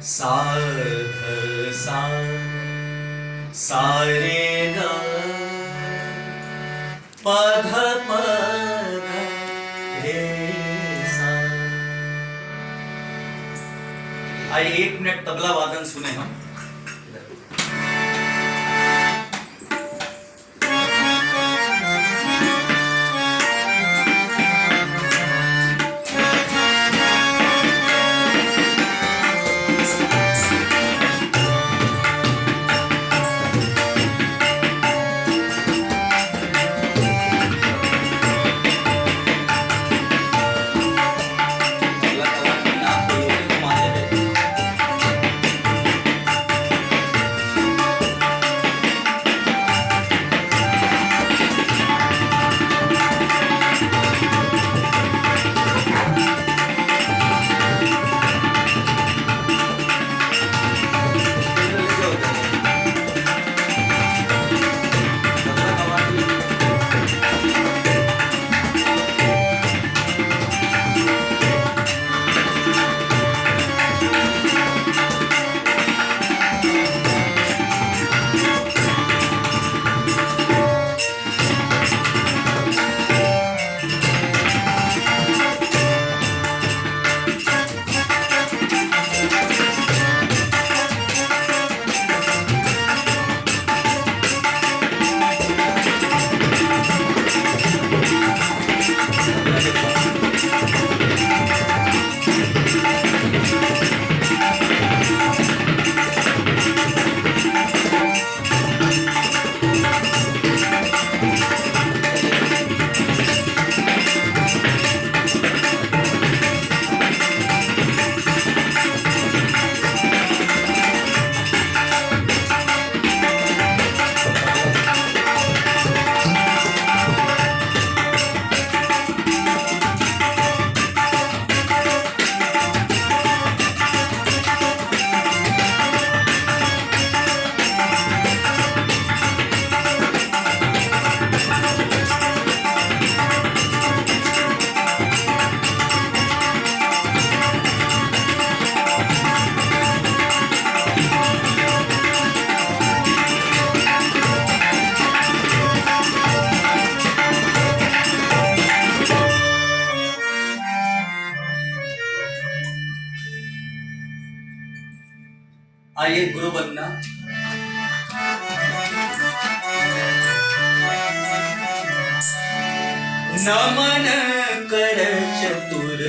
साध सा सा रे ग पध पध रे सा। आइए 1 मिनट तबला वादन सुने हम। आइए गुरु बनना। नमन कर चतुर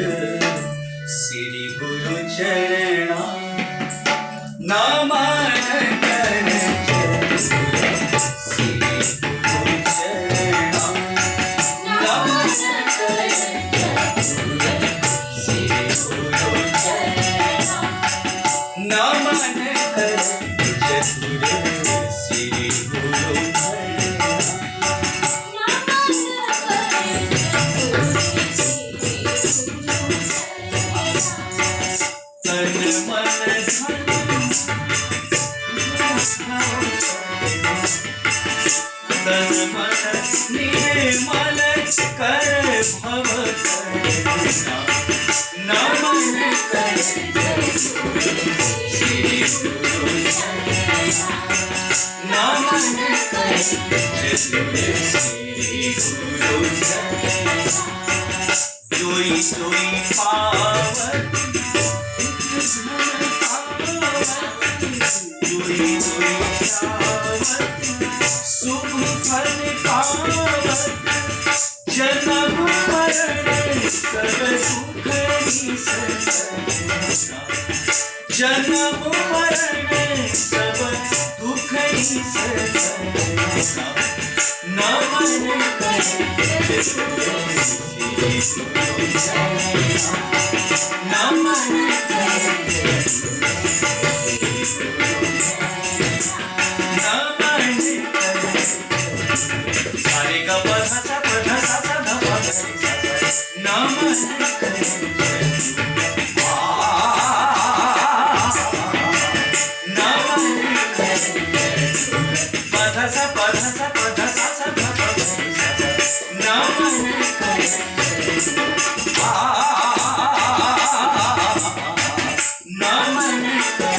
श्री गुरु चरणा। नमन कर चतुर श्री गुरु चरणा। नमन कर चतुर श्री गुरु चरणा। नमन कर चतुर श्री गुरु तन मन निर्मल कर भव करना। नमन कर श्री गुरु चरणा। नमन कर श्री गुरु चरणा। जोई जोई पावत जोई जोई पावत सुख फल पावत। जन्म मरण सब सुख ही सतना। जन्म मरण सब दुख ही सतना। नमन कर श्री गुरु चरणा। नमन कर श्री गुरु चरणा। नमन कर सारे ग पधा पधा सा सा ध प ग रे सा। नमन कर नमन कर पधा सा पधा सा पधा सा सा ध प ग रे सा। नमन कर नमन कर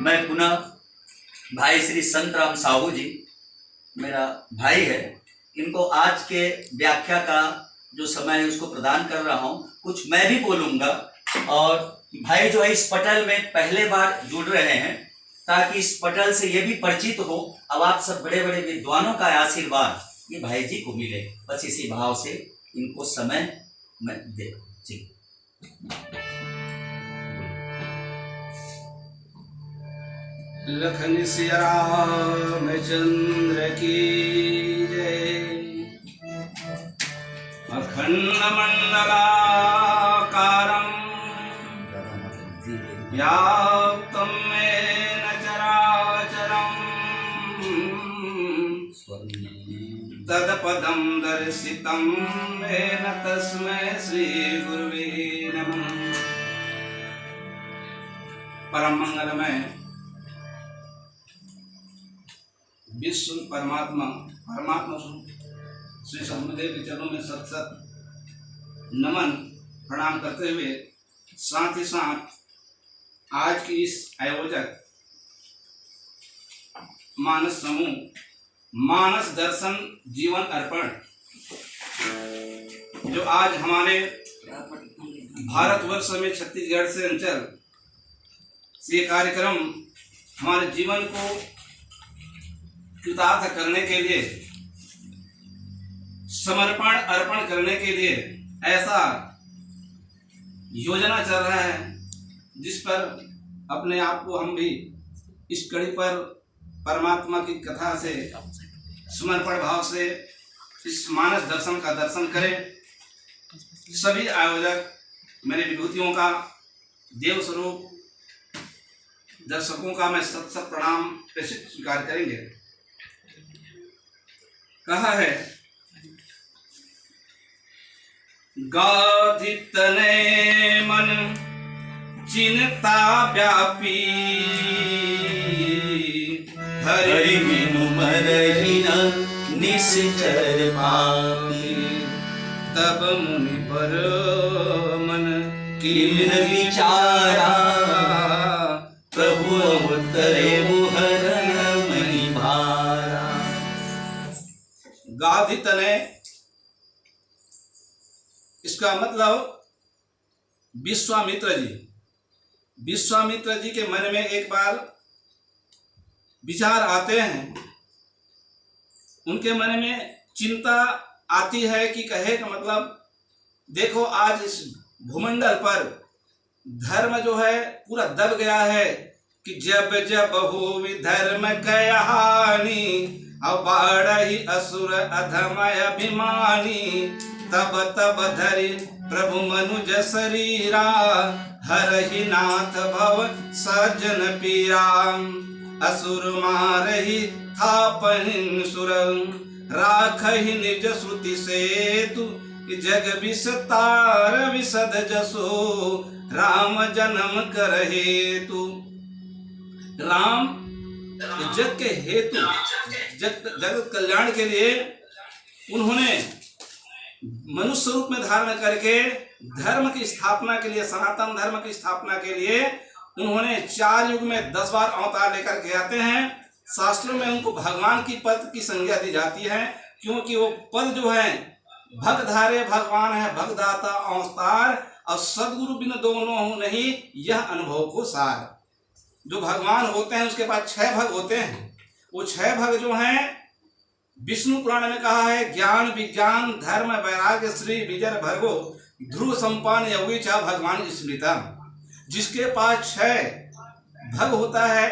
मैं पुनः भाई श्री संत राम साहू जी, मेरा भाई है, इनको आज के व्याख्या का जो समय है उसको प्रदान कर रहा हूँ। कुछ मैं भी बोलूँगा और भाई जो है इस पटल में पहले बार जुड़ रहे हैं, ताकि इस पटल से ये भी परिचित हो। अब आप सब बड़े बड़े विद्वानों का आशीर्वाद ये भाई जी को मिले, बस इसी भाव से इनको समय मैं दे जी। लखन सिया रामचंद्र की जय। अखंड मंडलाकारं व्याप्तं येन चराचरं तत्पदं दर्शितं येन तस्मै श्री गुरुवे नमः। परम मंगलमय विश्व परमात्मा श्री सतगुरुदेव के चरणों में सत सत नमन प्रणाम करते हुए, साथ ही साथ आज की इस आयोजक मानस समूह मानस दर्शन जीवन अर्पण, जो आज हमारे भारतवर्ष में छत्तीसगढ़ से अंचल से कार्यक्रम हमारे जीवन को कृतार्थ करने के लिए, समर्पण अर्पण करने के लिए ऐसा योजना चल रहा है, जिस पर अपने आप को हम भी इस कड़ी पर परमात्मा की कथा से समर्पण भाव से इस मानस दर्शन का दर्शन करें। सभी आयोजक मेरे विभूतियों का, देव स्वरूप दर्शकों का मैं सत सत प्रणाम प्रेषित स्वीकार करेंगे। कहा है गाधित ने मन चिंता व्यापी, हरि मिनु मरहि न निश्चर पापी। तब मुनि पर मन किन विचारा, प्रभु अवतरे हरन महि भारा। गाधित ने, इसका मतलब विश्वामित्र जी के मन में एक बार विचार आते हैं, उनके मन में चिंता आती है कि कहे का मतलब देखो आज इस भूमंडल पर धर्म जो है पूरा दब गया है कि जब जब हो धर्म गया हानि, अब बाढ़ी असुर अधमय अभिमानी। तब तब धरि प्रभु मनुज शरीरा, हरहि नाथ भव सज्जन पीरा। असुर मारहि थापहिन सुर, राखहि निज श्रुति सेतु। जग विस्तार विशद जसो, राम जन्म कर हेतु। राम जग के हेतु, जगत कल्याण के लिए उन्होंने मनुष्य रूप में धारण करके धर्म की स्थापना के लिए, सनातन धर्म की स्थापना के लिए उन्होंने 4 युग में 10 बार अवतार लेकर के आते हैं। शास्त्रों में उनको भगवान की पद की संज्ञा दी जाती है, क्योंकि वो पद जो है भगधारे भगवान है, भगदाता अवतार और सदगुरु बिन दोनों हो नहीं, यह अनुभव को सार। जो भगवान होते हैं उसके पास 6 भग होते हैं। वो 6 भग जो हैं विष्णु पुराण में कहा है, ज्ञान विज्ञान धर्म वैराग्य श्री विजय भर्गो ध्रुव संपान योगी चा भगवान स्मृतम। जिसके पास 6 भग होता है,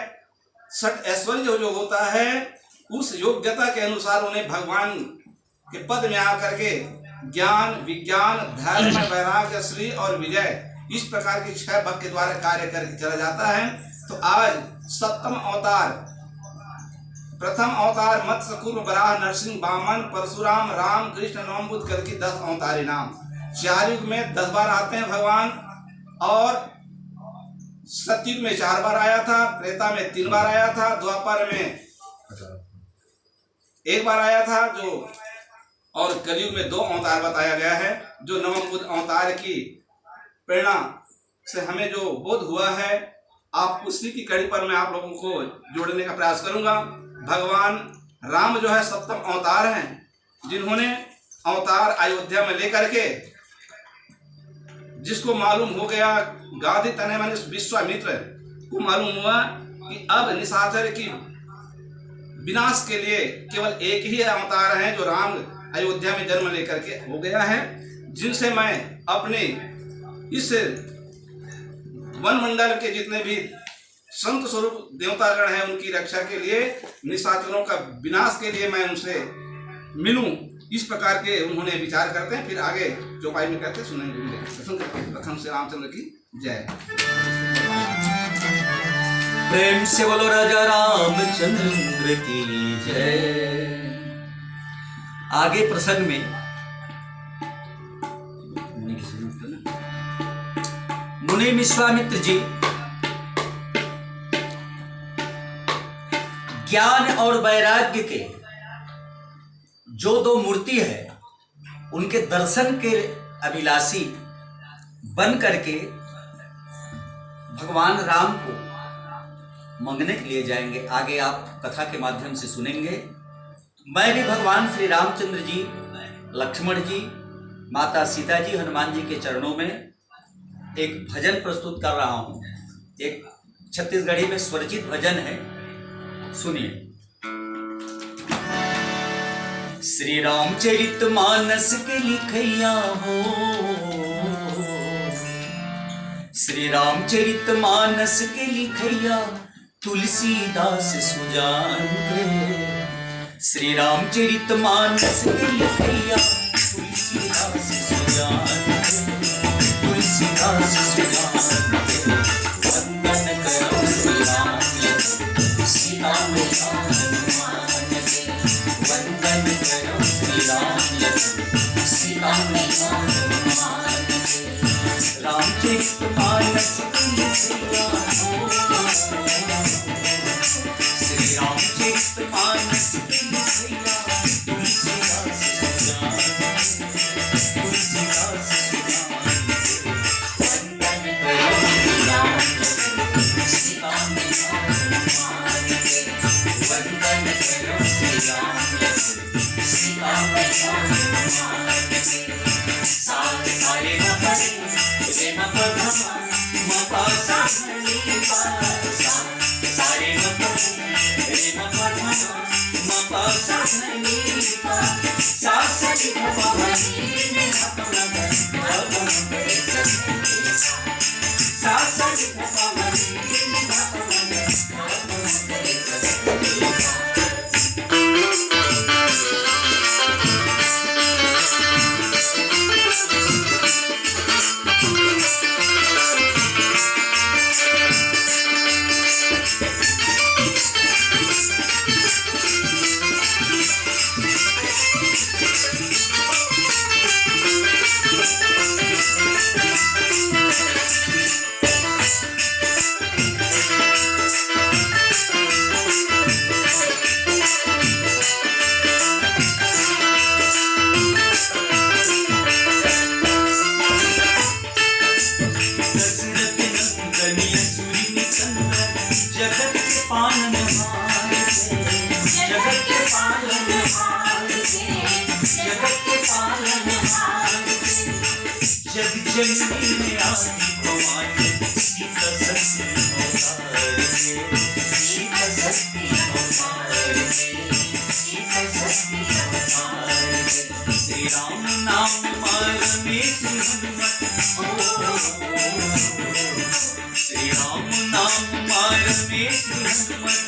षट ऐश्वर्य जो होता है, उस योग्यता के अनुसार उन्हें भगवान के पद में आकर के ज्ञान, विज्ञान, धर्म, वैराग्य, श्री और विजय, इस प्रकार की 6 भक्त के द्वारा कार्य करके चला जाता है। तो आज 7वां अवतार, प्रथम अवतार मत्स्य, कूर्म, वराह, नरसिंह, वामन, परशुराम, राम, कृष्ण, नवम बुद्ध करके 10 अवतारी नाम। 4 युग में 10 बार आते हैं भगवान, और सतयुग में 4 बार आया था, त्रेता में 3 बार आया था, द्वापर में 1 बार आया था, जो और कलयुग में 2 अवतार बताया गया है। जो नवम बुद्ध अवतार की प्रेरणा से हमें जो बोध हुआ है, आप उसी की कड़ी पर मैं आप लोगों को जोड़ने का प्रयास करूंगा। भगवान राम जो है 7वां अवतार हैं, जिन्होंने अवतार अयोध्या में लेकर के, जिसको मालूम हो गया, गांधी तनय माने विश्वामित्र को मालूम हुआ कि अब निशाचर की विनाश के लिए केवल एक ही अवतार है, जो राम अयोध्या में जन्म लेकर के हो गया है, जिनसे मैं अपने इस वनमंडल के जितने भी संत स्वरूप देवतागण हैं, उनकी रक्षा के लिए, निशाचरों का विनाश के लिए मैं उनसे मिलूं, इस प्रकार के उन्होंने विचार करते हैं। फिर आगे चौपाई में कहते सुनेंगे। प्रथम से रामचंद्र की जय। प्रेम से बोलो राजा रामचंद्र की जय। आगे प्रसंग में मुनि विश्वामित्र जी ज्ञान और वैराग्य के जो 2 मूर्ति है, उनके दर्शन के अभिलाषी बन करके भगवान राम को मंगने के लिए जाएंगे। आगे आप कथा के माध्यम से सुनेंगे। मैं भी भगवान श्री रामचंद्र जी, लक्ष्मण जी, माता सीता जी, हनुमान जी के चरणों में एक भजन प्रस्तुत कर रहा हूँ। एक छत्तीसगढ़ी में स्वरचित भजन है, सुनिए। श्री रामचरित मानस के लिखैया हो, श्री रामचरित मानस के लिखैया, तुलसीदास सुजान के। श्री रामचरित मानस के लिखैया, तुलसीदास सुजान के, तुलसीदास सुजान के। वंदन करो श्री राम सीता मैया हनुमान के। वंदन करो श्री राम सीता मैया हनुमान के। रामचरित मानस के लिखैया हो, श्री रामचरित मानस के लिखैया, तुलसीदास सुजान के, तुलसीदास सुजान के। वंदन करो श्री राम सीता मैया हनुमान के। वंदन करो श्री राम सीता मैया हनुमान के। साथ सारे न पड़े रे न पढ़ा माता सारे न पड़े रे न पढ़ा माता सासरी भवानी ने अपना भगवान सासरी भवानी ने जगजननी में आदि भवानी सीता शक्ति अवतार के। सीता शक्ति अवतार के। सीता शक्ति अवतार के। श्री राम नाम में श्री हनुमत हो, श्री राम नाम में श्री हनुमत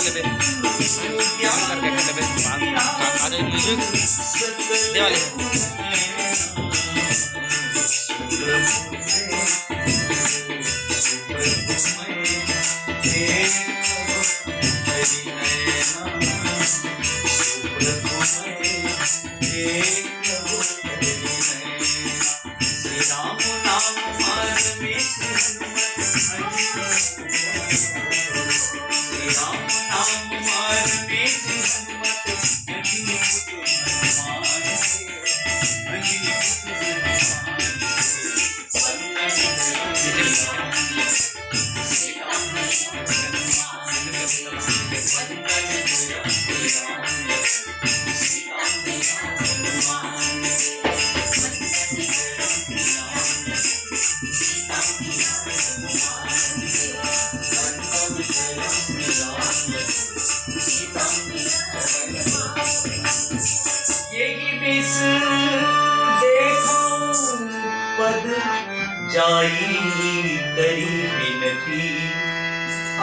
लेते करके लेते आज म्यूजिक दिवाली राम नाम मान में राम नाम मान में हनुमत अंजनी पुत्र हनुमान अंजनी यही बिस देखो पद जाई करी विनती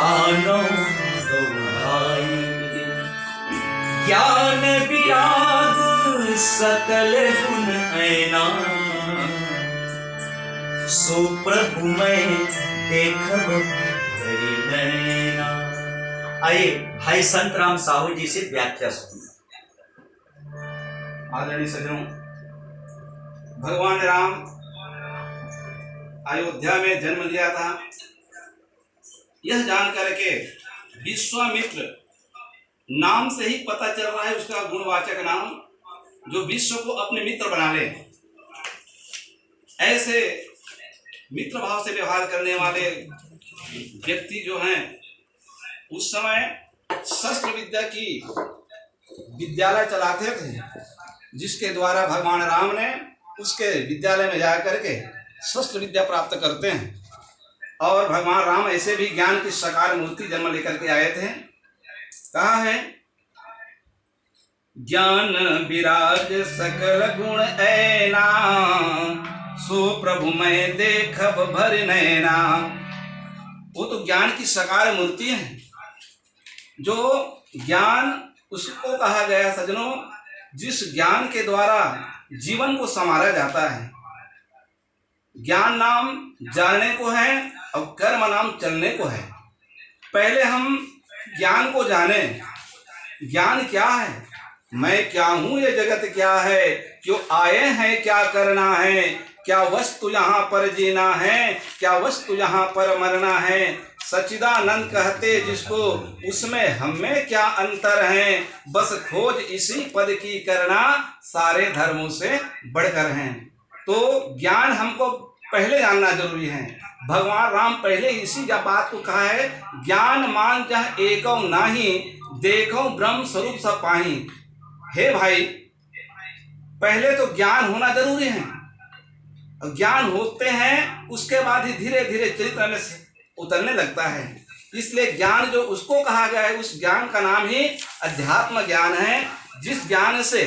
आनो दो भाई ज्ञान विराग सकल गुण ऐना सो प्रभु मैं देखब करी नैना। आइए भाई संतराम साहू जी से व्याख्या सुनिए। आदरणीय सज्जनों, भगवान राम अयोध्या में जन्म लिया था। यह जानकर के विश्वामित्र नाम से ही पता चल रहा है उसका गुणवाचक नाम, जो विश्व को अपने मित्र बना ले। ऐसे मित्र भाव से व्यवहार करने वाले व्यक्ति जो हैं, उस समय शस्त्र विद्या की विद्यालय चलाते थे, जिसके द्वारा भगवान राम ने उसके विद्यालय में जाकर के शस्त्र विद्या प्राप्त करते हैं। और भगवान राम ऐसे भी ज्ञान की साकार मूर्ति जन्म लेकर के आए थे। कहा है, ज्ञान विराज सकल गुण ऐना सो प्रभु मैं देखब भर नैना। वो तो ज्ञान की साकार मूर्ति है। जो ज्ञान उसको कहा गया सज्जनों, जिस ज्ञान के द्वारा जीवन को संवारा जाता है। ज्ञान नाम जानने को है और कर्म नाम चलने को है। पहले हम ज्ञान को जाने। ज्ञान क्या है, मैं क्या हूँ, ये जगत क्या है, क्यों आए हैं, क्या करना है, क्या वस्तु यहाँ पर जीना है, क्या वस्तु यहाँ पर मरना है। सच्चिदानंद कहते जिसको, उसमें हमें क्या अंतर है, बस खोज इसी पद की करना, सारे धर्मों से बढ़कर हैं। तो ज्ञान हमको पहले जानना जरूरी है। भगवान राम पहले इसी बात को कहा है, ज्ञान मान जह एकौ नाही, देखो ब्रह्म स्वरूप सब पाही। हे भाई, पहले तो ज्ञान होना जरूरी है। ज्ञान होते हैं उसके बाद ही धीरे धीरे चरित्र में उतरने लगता है। इसलिए ज्ञान जो उसको कहा गया है, उस ज्ञान का नाम ही अध्यात्म ज्ञान है, जिस ज्ञान से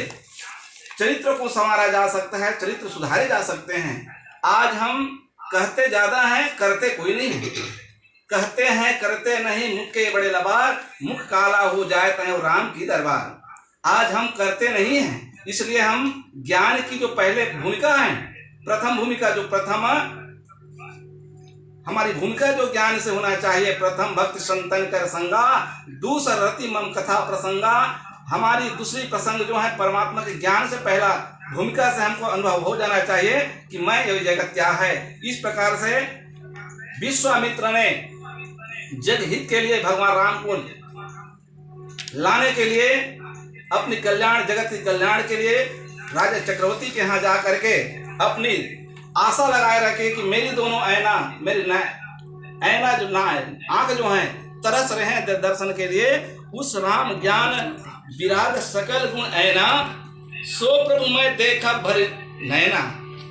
चरित्र को संवारा जा सकता है, चरित्र सुधारे जा सकते हैं। आज हम कहते ज्यादा हैं, करते कोई नहीं है। कहते हैं करते नहीं, मुख के बड़े लबार, मुख काला हो जाए तय राम की दरबार। आज हम करते नहीं हैं, इसलिए हम ज्ञान की जो पहले भूमिका है, प्रथम भूमिका जो प्रथम हमारी भूमिका जो ज्ञान से होना चाहिए, प्रथम भक्ति संतन कर संगा, दूसरा रति मम कथा प्रसंगा। हमारी दूसरी प्रसंग जो है परमात्मा के ज्ञान से पहला भूमिका से हमको अनुभव हो जाना चाहिए कि मैं ये जगत क्या है। इस प्रकार से विश्वामित्र ने जग हित के लिए भगवान राम को लाने के लिए, अपनी कल्याण जगत के कल्याण के लिए राजा चक्रवर्ती के यहाँ जा करके अपनी आशा लगाए रखे कि मेरी दोनों ऐना, मेरी ऐना जो ना है, आंख जो है, तरस रहे हैं दर्शन के लिए। उस राम ज्ञान विराग सकल गुण ऐना, सो प्रभु मैं देखा भर नैना।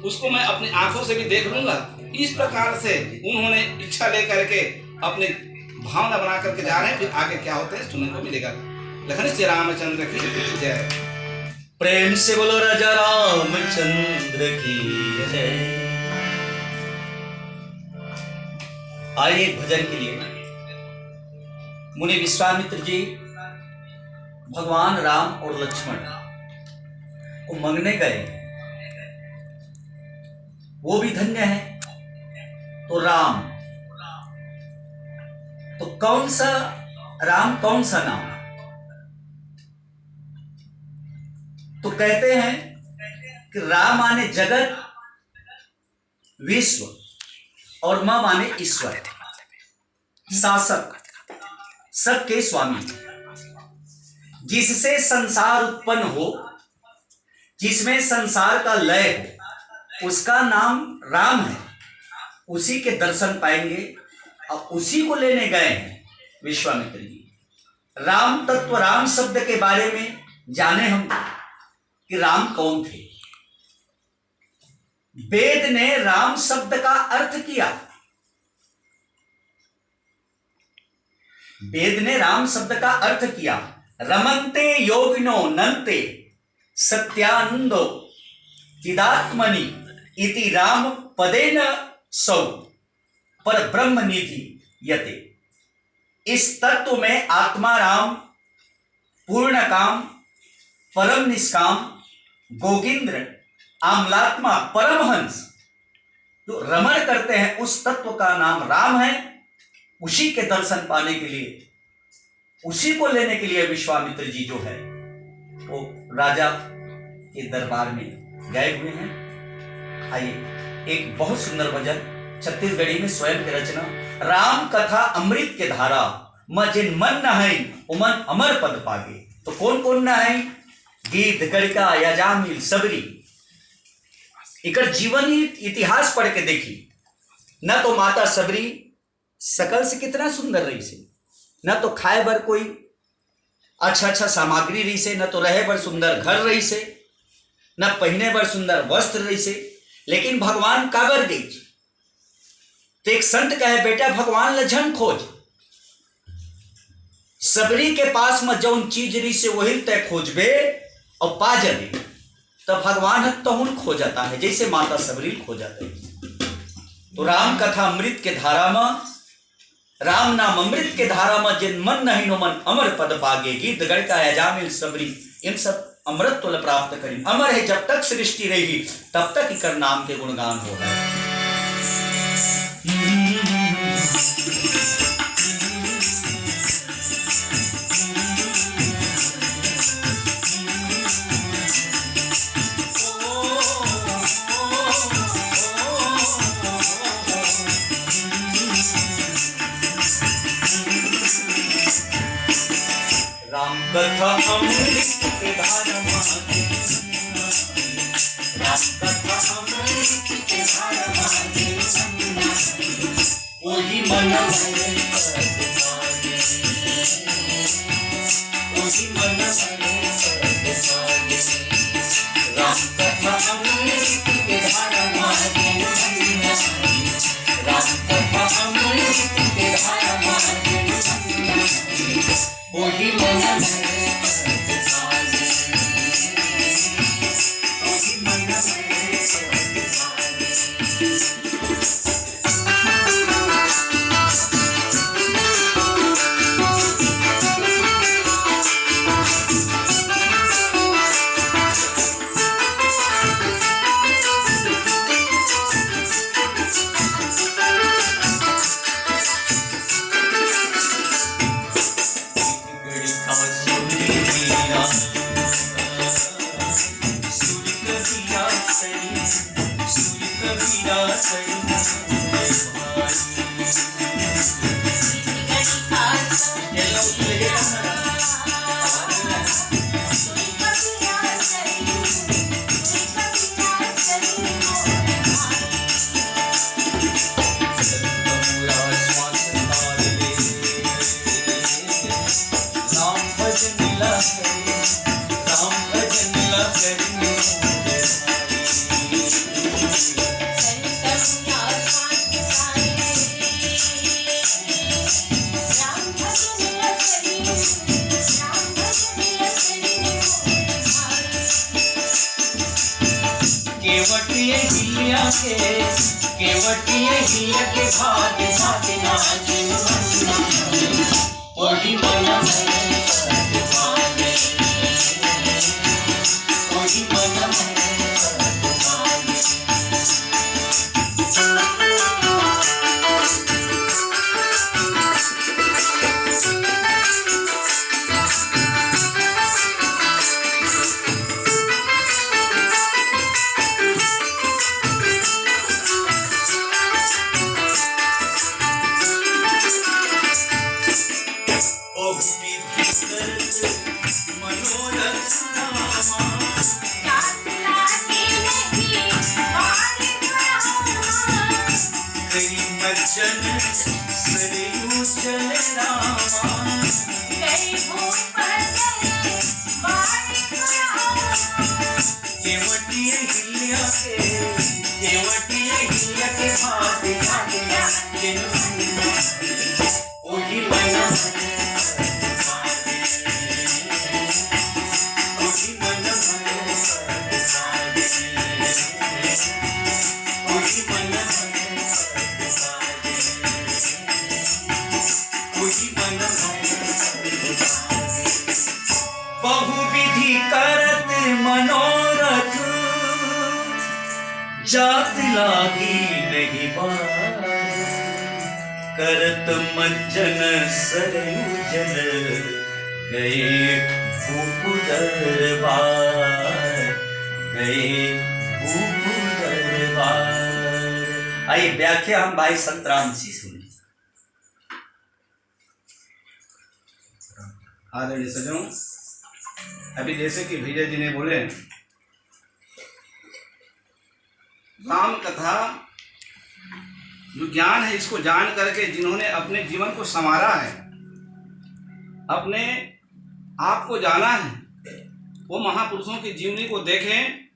उसको मैं अपनी आंखों से भी देख लूंगा। इस प्रकार से उन्होंने इच्छा लेकर के अपनी भावना बना करके जा रहे हैं। फिर आगे क्या होते हैं सुनने को मिलेगा। लखन श्री रामचंद्र की जय। प्रेम से बोलो राजा रामचंद्र की जय। आइए भजन के लिए मुनि विश्वामित्र जी भगवान राम और लक्ष्मण को मंगने गए, वो भी धन्य है। तो राम, तो कौन सा राम, कौन सा नाम? तो कहते हैं कि राम माने जगत, विश्व, और मां माने ईश्वर, शासक, सबके स्वामी, जिससे संसार उत्पन्न हो, जिसमें संसार का लय हो, उसका नाम राम है। उसी के दर्शन पाएंगे। अब उसी को लेने गए हैं विश्वामित्र जी। राम तत्व, राम शब्द के बारे में जाने हम कि राम कौन थे। वेद ने राम शब्द का अर्थ किया। वेद ने राम शब्द का अर्थ किया। रमन्ते योगिनो नन्ते सत्यानंदो चिदात्मनि इति राम पदेन सौ पर ब्रह्म निधि यते। इस तत्व में आत्मा राम, पूर्ण काम, परम निष्काम, गोविंद्र, आमलात्मा, परमहंस जो रमण करते हैं, उस तत्व का नाम राम है। उसी के दर्शन पाने के लिए, उसी को लेने के लिए विश्वामित्र जी जो है वो राजा के दरबार में गए हुए हैं। आइए, एक बहुत सुंदर भजन छत्तीसगढ़ी में स्वयं की रचना। राम कथा अमृत के धारा, जिन मन नहाई उमन अमर पद पागे। तो कौन कौन नहाई? गीत गड़का यजामिल सबरी। इकर जीवनी इतिहास पढ़ के देखी। न तो माता सबरी सकल से कितना सुंदर रही से, न तो खाए बर कोई अच्छा सामग्री रही से, न तो रहे बर सुंदर घर रही से, न पहने बर सुंदर वस्त्र रही से। लेकिन भगवान काबर गई? तो एक संत कहे, बेटा भगवान लझन खोज। सबरी के पास में जौन चीज रही से वही तय खोजबे और पा जबे। तो भगवान तहुन खो जाता है, जैसे माता सबरी खो जाते हैं। तो राम कथा अमृत के धारा में, राम नाम अमृत के धारा में जिन मन नहीं नो मन अमर पद पागे। गीत गड़का यजामिल सबरी, इन सब अमृत तुल प्राप्त करी। अमर है जब तक सृष्टि रहेगी, तब तक इकर नाम के गुणगान होगा। राम कथा अमृत के धारा मागे, राम कथा अमृत के धारा मागे, वही मन भरे पद पागे, वही मन भरे पद पागे। राम कथा अमृत के धारा मागे, राम कथा अमृत के धारा मागे, वही मन भरे पद पागे, वही मन भरे पद पागे। केवटिए हिया के भाग भाग नाचे ओही मन में स्वर्ग पावे, ओही मन में स्वर्ग पावे। मज्जन सरयू जल रामा, केवटिया हिल्या के भाते ओही मन ओही मन ओही मन बहुविधि करत मनोरथ, जात लागी नहीं बार, करत मज्जन सरयू जल, गए भूप दरबार, गए भूप दरबार। आइए व्याख्या हम भाई संतराम से सुने। आदरणीय सज्जनों, अभी जैसे कि भैया जी ने बोले, राम कथा जो ज्ञान है, इसको जान करके जिन्होंने अपने जीवन को संवारा है, अपने आप को जाना है, वो महापुरुषों की जीवनी को देखें।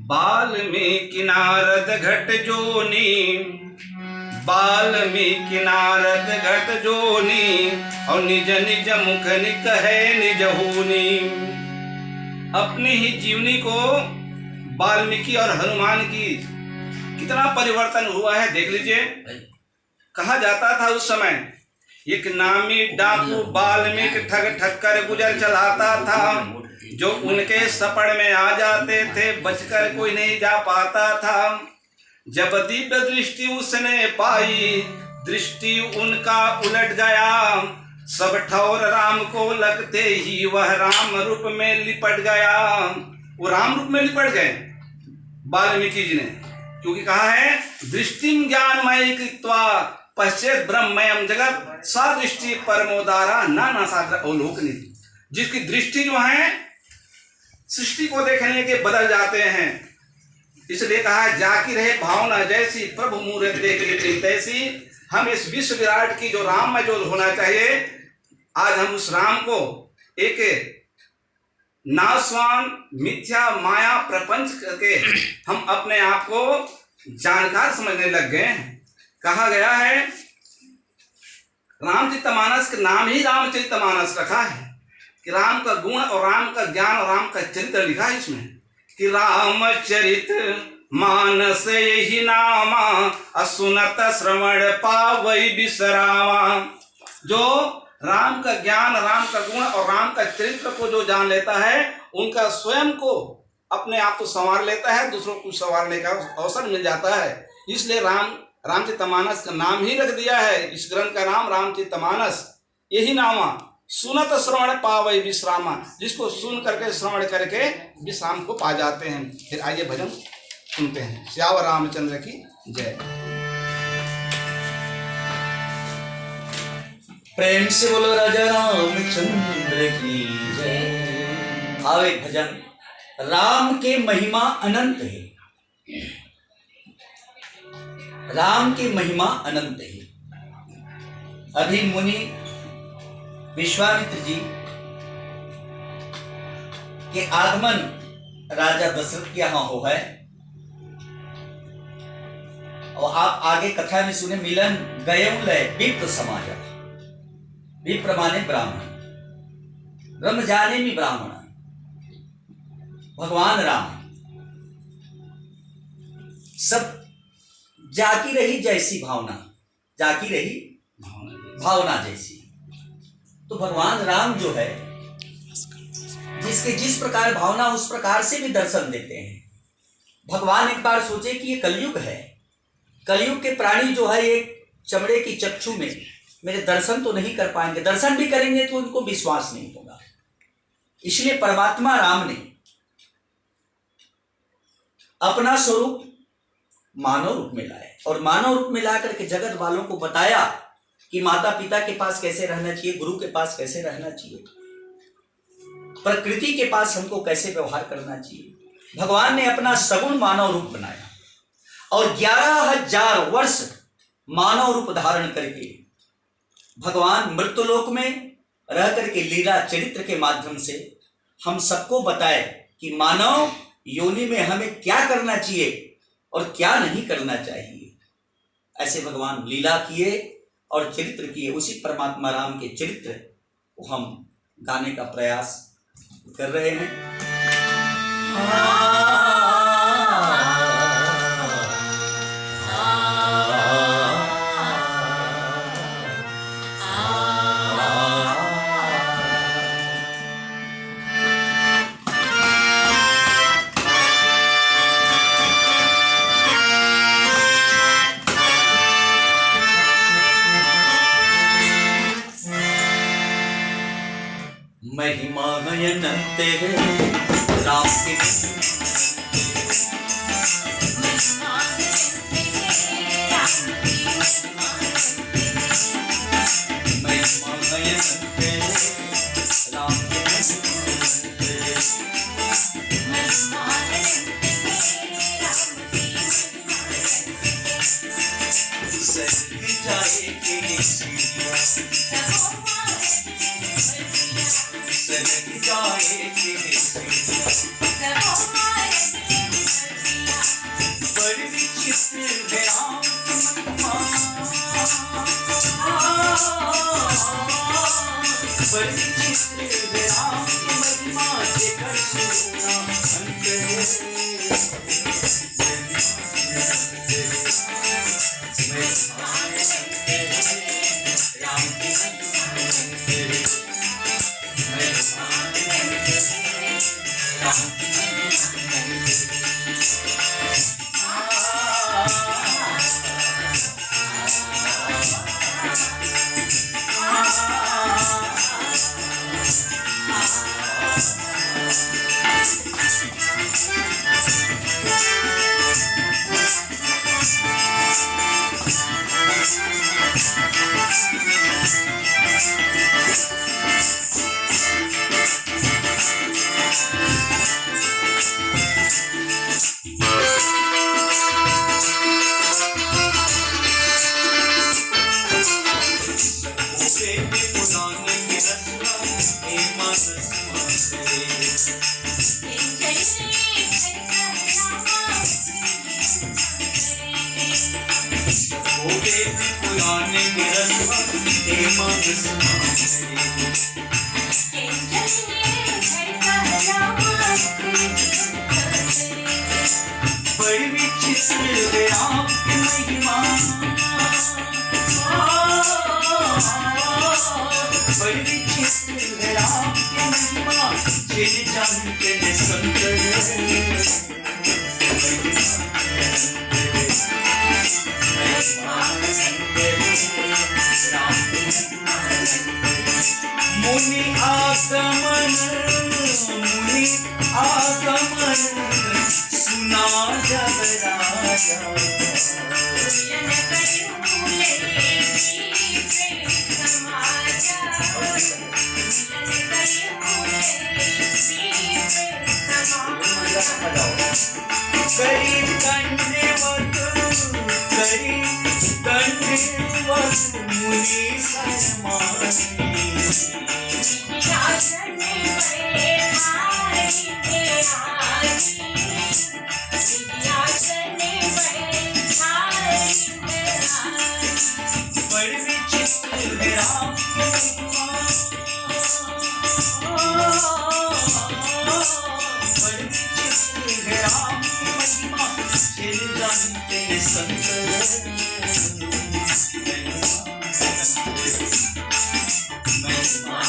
वाल्मीकि नारद घट जोनी, वाल्मीकि नारद घट जोनी, और निज निज मुख निकहे निज होनी। अपनी ही जीवनी को वाल्मीकि और हनुमान की कितना परिवर्तन हुआ है देख लीजिए। कहा जाता था उस समय, एक नामी डाकू वाल्मीकि ठग ठग कर गुजर चलाता था, जो उनके सपड़ में आ जाते थे बचकर कोई नहीं जा पाता था। जब दिव्य दृष्टि उसने पाई, दृष्टि उनका उलट गया, सब ठौर राम को लगते ही वह राम रूप में लिपट गया। वो राम रूप में लिपट गए वाल्मीकि जी ने, क्योंकि कहा है दृष्टिम ज्ञानमयी कृत्वा पश्चेत ब्रह्ममयम जगत सा दृष्टि परमोदारा नाना सागर अवलोकनी। जिसकी दृष्टि जो है सृष्टि को देखने के बदल जाते हैं, इसलिए कहा जाकी रहे भावना जैसी, प्रभु मूर्त देखे तैसी। हम इस विश्व विराट की जो राम में जो होना चाहिए, आज हम उस राम को एक नाशवान मिथ्या माया प्रपंच करके हम अपने आप को जानकार समझने लग गए हैं। कहा गया है रामचरितमानस का नाम ही रामचरितमानस रखा है, कि राम का गुण और राम का ज्ञान और राम का चरित्र लिखा है इसमें, कि रामचरित मानस यही नामा, असुनत श्रवण पावई बिसरावा। जो राम का ज्ञान, राम का गुण और राम का चरित्र को जो जान लेता है, उनका स्वयं को अपने आप को संवार लेता है, दूसरों को संवारने का अवसर मिल जाता है। इसलिए रामचरितमानस का नाम ही रख दिया है, इस ग्रंथ का नाम रामचरितमानस यही नामा, सुनत श्रवण पावई विश्रामा। जिसको सुन करके श्रवण करके विश्राम को पा जाते हैं। फिर आइए भजन सुनते हैं। श्यावर रामचंद्र की जय। प्रेम से बोलो राजा रामचंद्र की जय। आवे भजन। राम के महिमा अनंत है, राम की महिमा अनंत है। अभी मुनि विश्वामित्र जी के आगमन राजा दशरथ के यहां हो है, और आप आगे कथा में सुने, मिलन गयं लय विप्र समाज। विप्र माने ब्राह्मण, ब्रह्म जाने में ब्राह्मण, भगवान राम सब जाकी रही जैसी भावना, जाकी रही भावना जैसी। तो भगवान राम जो है जिसके जिस प्रकार भावना उस प्रकार से भी दर्शन देते हैं। भगवान एक बार सोचे कि ये कलयुग है, कलयुग के प्राणी जो है एक चमड़े की चक्षु में मेरे दर्शन तो नहीं कर पाएंगे, दर्शन भी करेंगे तो उनको विश्वास नहीं होगा। इसलिए परमात्मा राम ने अपना स्वरूप मानव रूप में लाए और मानव रूप में ला करके जगत वालों को बताया कि माता पिता के पास कैसे रहना चाहिए, गुरु के पास कैसे रहना चाहिए, प्रकृति के पास हमको कैसे व्यवहार करना चाहिए। भगवान ने अपना सगुण मानव रूप बनाया और 11,000 वर्ष मानव रूप धारण करके भगवान मृत्युलोक में रह करके लीला चरित्र के माध्यम से हम सबको बताए कि मानव योनि में हमें क्या करना चाहिए और क्या नहीं करना चाहिए। ऐसे भगवान लीला किए और चरित्र किए। उसी परमात्मा राम के चरित्र को हम गाने का प्रयास कर रहे हैं। महिमा अनंत है राम की, महिमा अनंत है राम की जाए के महिमा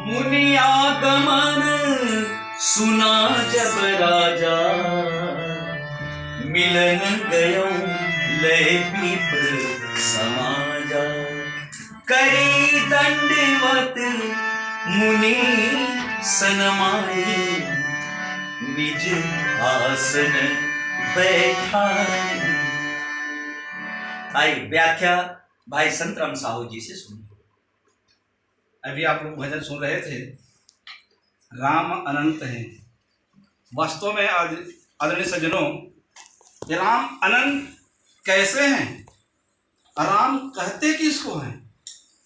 मुनियागमन सुना जब राजा, मिलन गयो लय विप्र समाजा। करी दंडवत मुनि सनमाई, निज आसन बैठा। आई व्याख्या भाई संतराम साहू जी से सुनिए। अभी आप लोग भजन सुन रहे थे, राम अनंत हैं। वास्तव में आदरणीय सज्जनों, ये राम अनंत कैसे हैं, राम कहते किसको हैं,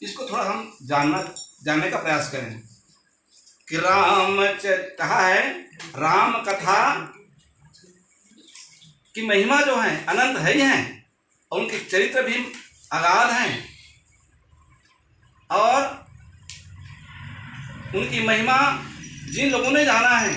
इसको थोड़ा हम जानने का प्रयास करें कि कहा है राम कथा की महिमा जो है अनंत है ही हैं, और उनके चरित्र भी अगाध हैं, और उनकी महिमा जिन लोगों ने जाना है